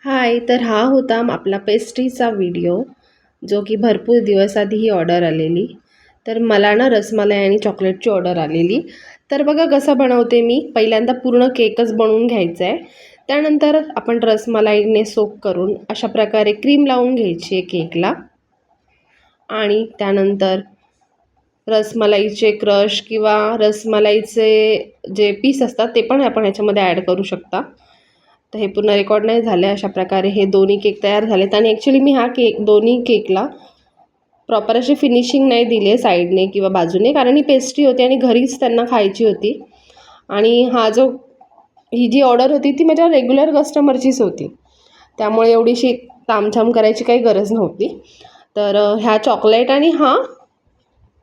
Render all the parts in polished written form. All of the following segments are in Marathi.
हाय, तर हा होता आपला पेस्ट्रीचा व्हिडिओ, जो की भरपूर दिवस आधी ही ऑर्डर आलेली. तर मला ना रसमलाई आणि चॉकलेटची ऑर्डर आलेली. तर बघा कसं बनवते मी. पहिल्यांदा पूर्ण केकच बनवून घ्यायचा आहे. त्यानंतर आपण रसमलाईने सोक करून अशा प्रकारे क्रीम लावून घ्यायची आहे केकला. आणि त्यानंतर रसमलाईचे क्रश किंवा रसमलाईचे जे पीस असतात ते पण आपण ह्याच्यामध्ये ॲड करू शकता. तर हे पूर्ण रेकॉर्ड नाही झाले. अशा प्रकारे हे दोन्ही केक तयार झालेत आणि ॲक्च्युली मी हा केक दोन्ही केकला प्रॉपर अशी फिनिशिंग नाही दिली आहे साईडने किंवा बाजूने, कारण ही पेस्ट्री होती आणि घरीच त्यांना खायची होती. आणि ही जी ऑर्डर होती ती माझ्या रेग्युलर कस्टमरचीच होती, त्यामुळे एवढीशी तामझाम करायची काही गरज नव्हती. तर ह्या चॉकलेट आणि हा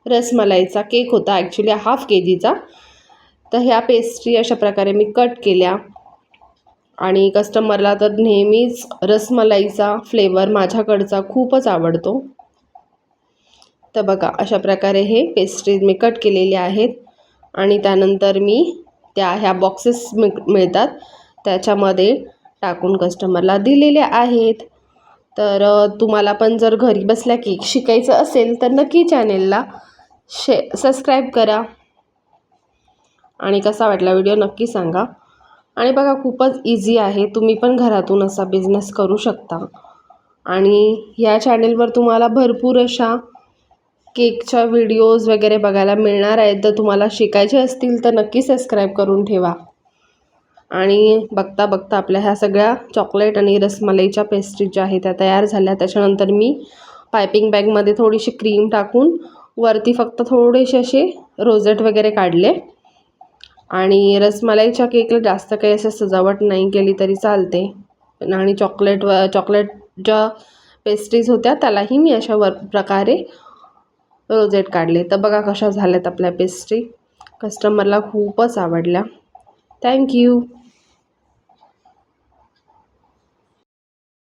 रसमलाईचा केक होता ॲक्च्युली ½ kg. तर ह्या पेस्ट्री अशा प्रकारे मी कट केल्या आणि कस्टमरला तर नेहमीच रसमलाईचा फ्लेवर माझ्याकडचा खूपच आवडतो. तर बघा अशा प्रकारे हे पेस्ट्रीज मी कट केलेले आहेत आणि त्यानंतर मी ह्या बॉक्सेस मिळतात त्याच्यामध्ये टाकून कस्टमरला दिलेले आहेत. तर तुम्हाला पण जर घरी बसल्या केक शिकायचं असेल तर नक्की चॅनेलला सबस्क्राईब करा आणि कसा वाटला व्हिडिओ नक्की सांगा. आणि बघा खूपच इझी आहे, तुम्ही पण घरातून असा बिझनेस करू शकता. आणि या चॅनेलवर तुम्हाला भरपूर अशा केकच्या व्हिडिओज वगैरे बघायला मिळणार आहेत. तर तुम्हाला शिकायचे असतील तर नक्की सबस्क्राईब करून ठेवा. आणि बघता बघता आपल्या ह्या सगळ्या चॉकलेट आणि रसमलाईच्या पेस्ट्री ज्या आहेत त्या तयार झाल्या. त्याच्यानंतर मी पायपिंग बॅगमध्ये थोडीशी क्रीम टाकून वरती फक्त थोडेसे असे रोझेट वगैरे काढले. आणि रसमलाईच्या केकला जास्त काही असं सजावट नाही केली तरी चालते. आणि चॉकलेट ज्या पेस्ट्रीज होत्या त्यालाही मी अशा प्रकारे रोझेट काढले. तर बघा कशा झाल्यात आपल्या पेस्ट्री. कस्टमरला खूपच आवडल्या. थँक्यू.